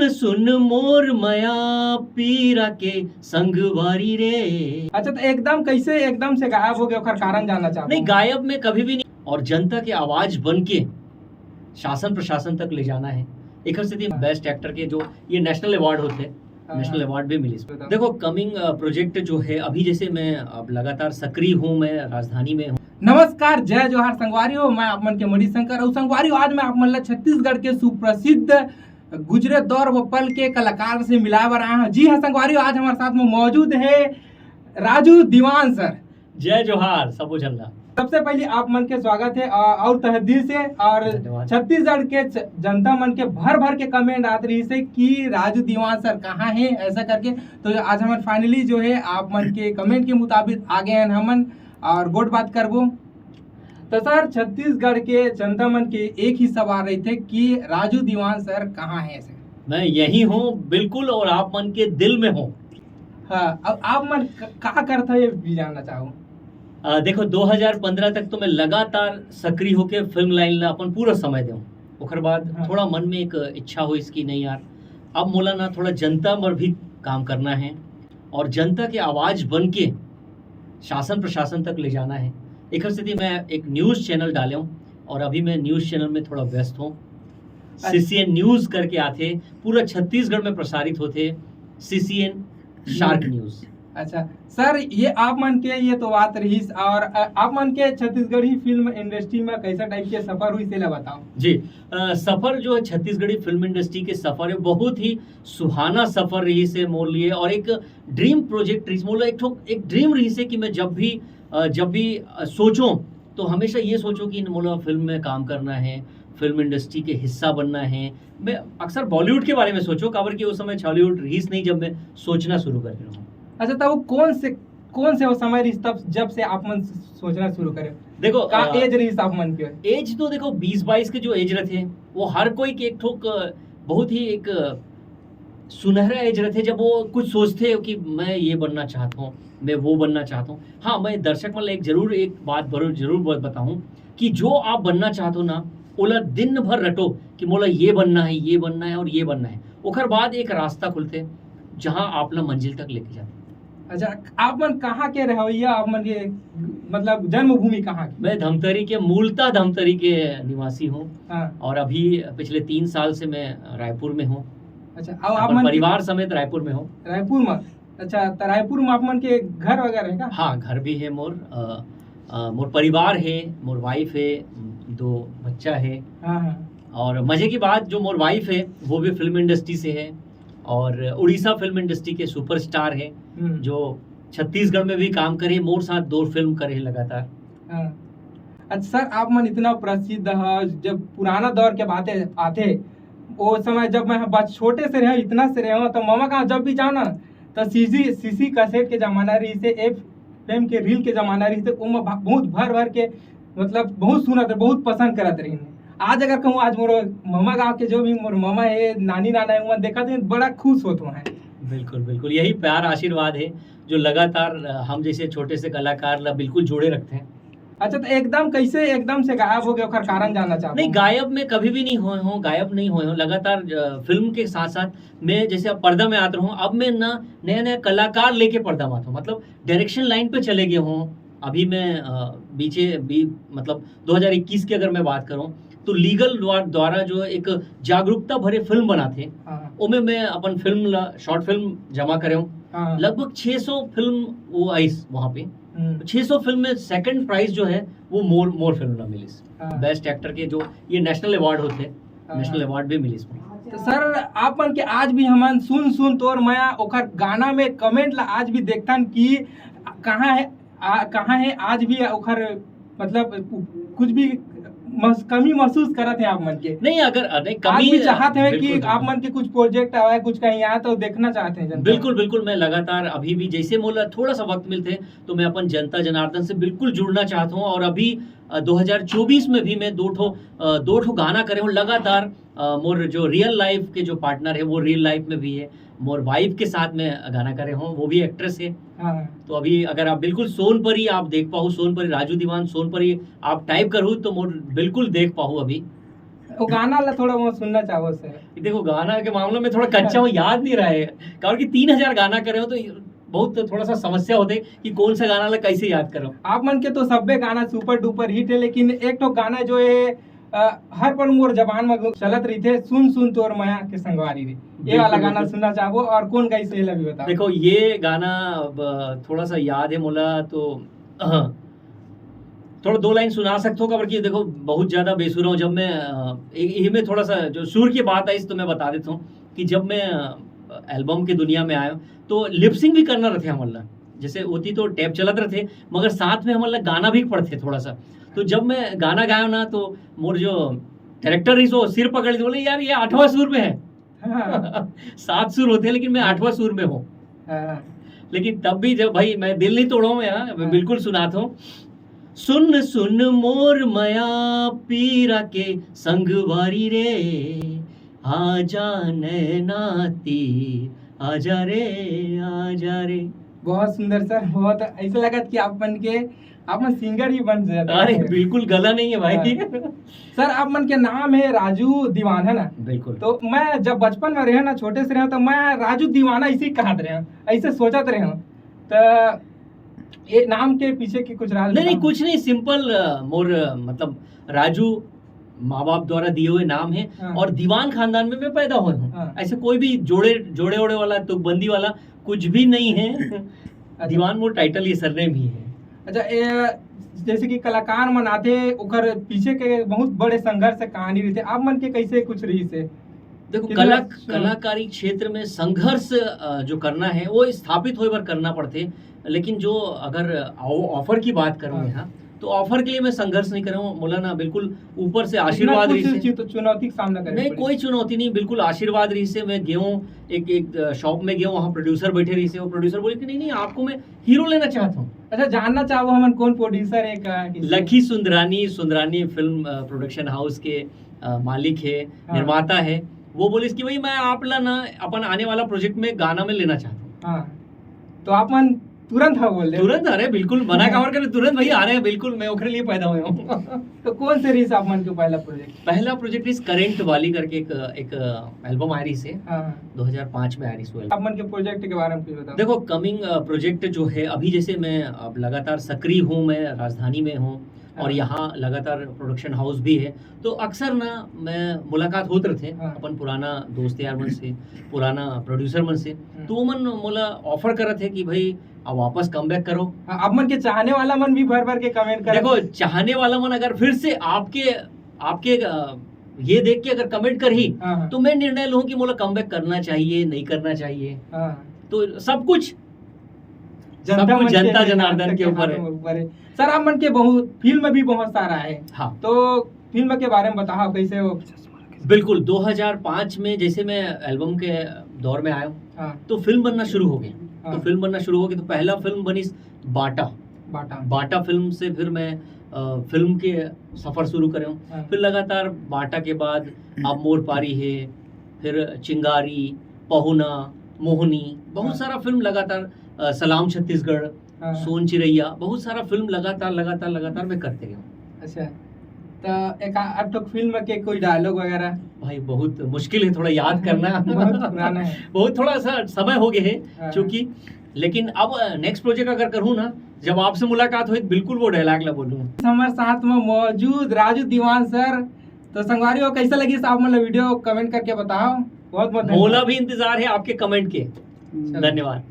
सुन सुन मोर मया पीरा के संगवारी रे। अच्छा तो एकदम कैसे एकदम से गायब हो गए ओकर कारण जानना चाहता नहीं, हूं। गायब में कभी भी नहीं, और जनता की आवाज बन के शासन प्रशासन तक ले जाना है। एक स्थिति बेस्ट एक्टर के जो ये नेशनल अवार्ड होते हैं, नेशनल अवार्ड भी मिली इसमें। देखो कमिंग प्रोजेक्ट जो है अभी, जैसे मैं अब लगातार सक्रिय हूँ, मैं राजधानी में हूँ। नमस्कार, जय जोहार संगवारी हो। मैं आप मन के मणिशंकर और संगवारी हो। आज मैं आप मन ला छत्तीसगढ़ के सुप्रसिद्ध गुजरे दौर व पल के कलाकार से मिला बर आया हूं। जी हाँ संगवारी हो, आज हमारे साथ में मौजूद है राजू दीवान सर। जय जोहार सबो झल्ला। सबसे पहले आप मन के स्वागत है और तहे दिल से। और धन्यवाद। छत्तीसगढ़ के जनता मन के भर भर के कमेंट आते रही से कि राजू दीवान सर कहाँ है ऐसा करके। तो आज हम फाइनली जो है आप मन के कमेंट के मुताबिक आ गए हैं हमन और गोट बात करबो। तो सर छत्तीसगढ़ के जनता मन के एक ही सवाल रही थे कि राजू दीवान सर कहाँ है सर। मैं यही हूँ बिल्कुल, और आप मन के दिल में हूँ। हाँ, अब आप मन का करता है ये भी जानना चाहूँ। देखो 2015 तक तो मैं लगातार सक्रिय होके फिल्म लाइन ला अपन पूरा समय दूँ। ओकर बाद हाँ। थोड़ा मन में एक इच्छा हुई इसकी, नहीं यार अब मोला ना थोड़ा जनता पर भी काम करना है और जनता की आवाज बन के शासन प्रशासन तक ले जाना है। एक स्थिति मैं एक न्यूज़ चैनल डाले हूँ और अभी मैं न्यूज़ चैनल में थोड़ा व्यस्त हूँ। सीसीएन न्यूज़ करके आते, पूरा छत्तीसगढ़ में प्रसारित होते सीसीएन शार्क न्यूज़। अच्छा सर, ये आप मन के ये तो बात रही। और आप मन के छत्तीसगढ़ी फिल्म इंडस्ट्री में कैसा टाइप के सफर हुई से ला बताओ। जी, सफर जो है छत्तीसगढ़ी फिल्म इंडस्ट्री के सफर है बहुत ही सुहाना सफर रही से मोर लिए, और एक ड्रीम प्रोजेक्ट रही मोला, एक ड्रीम रही से कि मैं जब भी सोचूं तो हमेशा ये सोचूं कि मोला फिल्म में काम करना है, फिल्म इंडस्ट्री के हिस्सा बनना है। मैं अक्सर बॉलीवुड के बारे में सोचूं, काबर कि उस समय हॉलीवुड रहीस नहीं जब मैं सोचना शुरू कर रहा हूँ। अच्छा तो वो कौन से वो समय रही तब जब से आप मन सोचना शुरू करे। देखो का एज रही आप मन के। एज तो देखो 20-22 के जो एज रहते वो हर कोई के एक ठोक बहुत ही एक सुनहरा एज रहते जब वो कुछ सोचते हो कि मैं ये बनना चाहता हूँ, मैं वो बनना चाहता हूँ। हाँ, मैं दर्शक मतलब एक बात जरूर बताऊँ कि जो आप बनना चाहते हो ना, ओला दिन भर रटो कि मोला ये बनना है, ये बनना है और ये बनना है। ओकर बाद एक रास्ता खुलते जहाँ आप ला मंजिल तक लेके जाते। अच्छा आप मन कहाँ के रहोइया, आप मन के मतलब जन्मभूमि कहाँ की। मैं धमतरी के, मूलतः धमतरी के निवासी हूँ। हाँ। और अभी पिछले 3 साल से मैं रायपुर में हूँ। अच्छा अब आप अपन मन परिवार समेत रायपुर में हूँ। रायपुर में। अच्छा तो रायपुर में आप मन के घर वगैरह है का। हाँ, घर भी है मोर, मोर परिवार है, मोर वाइफ है, 2 बच्चा है। हाँ हाँ। और मजे की बात, जो मोर वाइफ है वो भी फिल्म इंडस्ट्री से है और उड़ीसा फिल्म इंडस्ट्री के सुपरस्टार है, जो छत्तीसगढ़ में भी काम करे, मोर साथ 2 फिल्म करे लगातार। हाँ। अच्छा सर, आप मन इतना प्रसिद्ध है, जब पुराना दौर के बातें आते वो समय जब मैं बस छोटे से रहे, इतना से रहे तो मामा कहाँ जब भी जाओ ना तो सीसी कैसेट के जमाना रही से, FM के रील के जमाना रही से, बहुत भर के मतलब बहुत सुनत रहे, बहुत पसंद करत रही। आज अगर कहूँ, आज मोर मामा गाँव के जो भी मोर मामा है, नानी नाना है, देखा तो बड़ा खुश होता है। बिल्कुल यही प्यार आशीर्वाद है जो लगातार हम जैसे छोटे से कलाकार ला बिल्कुल जोड़े रखते हैं। अच्छा तो एकदम कैसे एकदम से गायब हो गए ओकर कारण जानना चाहता हूं। नहीं, गायब में कभी भी नहीं हुए हूँ, गायब नहीं हुए हूँ। लगातार फिल्म के साथ साथ मैं जैसे अब पर्दा में आता हूँ, अब मैं ना नया कलाकार लेके पर्दा में आता हूँ, मतलब डायरेक्शन लाइन पे चले गए हूँ। अभी मैं मतलब 2021 की अगर मैं बात करूँ तो लीगल द्वारा जो एक जागरूकता भरे फिल्म बनाते, उनमें मैं अपन फिल्म शॉर्ट फिल्म जमा करे हूँ। लगभग 600 फिल्म वो आई वहाँ पे। 600 फिल्म में सेकंड प्राइज जो है वो मोर फिल्म ना मिली। बेस्ट एक्टर के जो ये नेशनल अवार्ड होते, नेशनल अवार्ड भी मिली इसमें। तो सर आप मन के आज भी हमन सुन तोर माया ओकर गाना में कमेंट ला आज भी देखतन कि कहाँ है आज भी ओकर मतलब कुछ भी कमी महसूस करत है आप मन के। नहीं, अगर नहीं कमी आज भी चाहते हैं कि बिल्कुल, आप मन के कुछ प्रोजेक्ट आए, कुछ कहीं आए तो देखना चाहते हैं जनता। बिल्कुल मैं लगातार अभी भी जैसे मोला थोड़ा सा वक्त मिलते तो मैं अपन जनता जनार्दन से बिल्कुल जुड़ना चाहता हूँ। और अभी 2024 में भी मैं 2 ठो गाना करे हूँ लगातार। मोर जो रियल लाइफ के जो पार्टनर है वो रियल लाइफ में भी है, मोर वाइफ के साथ में गाना करे हूँ, वो भी एक्ट्रेस है। हाँ। तो अभी अगर आप बिल्कुल सोनपरी आप देख पाओ, सोनपरी राजू दीवान सोनपरी आप टाइप करूँ तो मोर बिल्कुल देख पाओ अभी। वो गाना ला थोड़ा बहुत सुनना चाहो सर। देखो गाना के मामले में थोड़ा कच्चा हूँ, याद नहीं रहा है, कारण कि 3000 गाना करे हो तो बहुत थोड़ा सा समस्या होते कि कौन सा गाना ला कैसे याद करो। आप मन के तो सब्बे गाना सुपर डुपर हिट है, लेकिन एक तो गाना जो है हर पल मोर जबान में चलत रही थे, सुन सुन तोर माया के संगवारी रे, ये वाला गाना सुनना चाहो और कौन गाई से भी बताओ। देखो ये गाना थोड़ा सा याद है मोला, तो थोड़ा 2 लाइन सुना सकते हो, खबर की देखो बहुत ज्यादा बेसुरा हूँ। जब मैं यही में थोड़ा सा जो सुर की बात आई तो मैं बता देता हूँ कि जब मैं एल्बम की दुनिया में आया तो लिपसिंग भी करना रहते हमारा, जैसे होती तो टैप चलत रहे मगर साथ में हमारा गाना भी पढ़ते थोड़ा सा। तो जब मैं गाना गाया ना तो मोर जो कैरेक्टर रही सो सिर पकड़ बोले यार ये 8वां सुर में है। हाँ। 7 सुर होते हैं लेकिन मैं 8वां सुर में हूँ। हाँ। लेकिन तब भी जब भाई मैं दिल नहीं तोड़ा हूँ यहाँ, मैं बिल्कुल सुनाता हूँ। सुन सुन मोर मया पीरा के संगवारी रे, आजा नैनाती आजा रे। बहुत सुंदर सर, बहुत ऐसा लगा कि आप मन के आप मन सिंगर ही बन जाते। अरे बिल्कुल गला नहीं है भाई। सर आप मन के नाम है राजू दीवान है ना? बिल्कुल। तो मैं जब बचपन में रहे ना, छोटे से रहे तो मैं राजू दीवाना इसी कहत रहे, ऐसे सोचत रहे हूँ। तो ये नाम के पीछे की कुछ राज? नहीं कुछ नहीं, सिंपल मोर मतलब राजू माँ बाप द्वारा दिए हुए नाम है। हाँ। और दीवान खानदान में मैं पैदा हुआ हूँ। हाँ। ऐसे कोई भी जोड़े ओड़े वाला तुकबंदी वाला कुछ भी नहीं है। दीवान मोर टाइटल ये सरनेम ही है। अच्छा जैसे कि कलाकार मन आते ओकर पीछे के बहुत बड़े संघर्ष कहानी रहते, आप मन के कैसे कुछ रही से? देखो कलाकारी क्षेत्र में संघर्ष जो करना है वो स्थापित होए बार करना पड़ते, लेकिन जो अगर ऑफर की बात करूं यहाँ तो ऑफर के लिए मैं संघर्ष नहीं कर रहा हूँ मौलाना, बिल्कुल ऊपर से आशीर्वाद रही से। तो चुनौती का सामना करना नहीं कोई चुनौती नहीं, बिल्कुल आशीर्वाद रही से। मैं गया हूँ एक शॉप में गया हूँ, वहाँ प्रोड्यूसर बैठे रही से, वो प्रोड्यूसर बोले कि नहीं आपको मैं हीरो लेना चाहता हूँ। अच्छा जानना चाहो हम कौन प्रोड्यूसर है? लखी सुंदरानी फिल्म प्रोडक्शन हाउस के मालिक है, निर्माता है। वो बोले कि भाई मैं आप ला ना अपन आने वाला प्रोजेक्ट में गाना में लेना चाहता हूँ। तो आप मन तुरंत हाँ बोल रहे? तुरंत अरे बिल्कुल मना कवर करे, तुरंत भाई आ रहे हैं, बिल्कुल मैं ओखरे लिए पैदा हुआ हूँ। तो कौन से रही आप मन के पहला प्रोजेक्ट इस करेंट वाली करके एक एल्बम आ रही से 2005 में आ रही है। आप मन के प्रोजेक्ट के बारे में कुछ बताओ। देखो कमिंग प्रोजेक्ट जो है अभी, जैसे मैं अब लगातार सक्रिय हूँ, मैं राजधानी में हूँ और यहाँ लगातार प्रोडक्शन हाउस भी है, तो अक्सर ना मैं मुलाकात होते रहते अपन पुराना दोस्त यार मन से, पुराना प्रोड्यूसर मन से। तो वो मन मोला ऑफर कर रहे थे कि भाई अब वापस कम बैक करो। आप मन के चाहने वाला मन भी भर भर के कमेंट कर। देखो चाहने वाला मन अगर फिर से आपके ये देख के अगर कमेंट कर ही तो मैं निर्णय लूँ कि मोला कम बैक करना चाहिए नहीं करना चाहिए। तो सब कुछ जनता जनार्दन के ऊपर है। सर आप मन के बहुत फिल्म भी बहुत सारा है। हाँ। तो फिल्म के बारे में बताओ कैसे हो? बिल्कुल 2005 में जैसे मैं एल्बम के दौर में आया तो फिल्म बनना शुरू हो गया। तो फिल्म बनना शुरू हो गई तो पहला फिल्म बनी बाटा फिल्म से फिर मैं फिल्म के सफर शुरू करे हूँ। फिर लगातार बाटा के बाद अब मोर पारी है, फिर चिंगारी, पहुना, मोहनी, बहुत सारा फिल्म लगातार, सलाम छत्तीसगढ़, सोन चिरैया, बहुत सारा फिल्म लगातार मैं करते गया हूँ। अच्छा तो एक अब तो फिल्म के कोई डायलॉग वगैरह? भाई बहुत मुश्किल है थोड़ा याद करना। बहुत पुराना है, बहुत थोड़ा सा समय हो गया है क्योंकि, लेकिन अब नेक्स्ट प्रोजेक्ट अगर करूँ ना, जब आपसे मुलाकात हुई बिल्कुल वो डायलॉग ला बोलूँ। हमारे साथ में मौजूद राजू दीवान सर। तो संगवारी हो कैसा लगी आप मतलब वीडियो कमेंट करके बताओ। बहुत बहुत मोला भी इंतजार है आपके कमेंट के। धन्यवाद।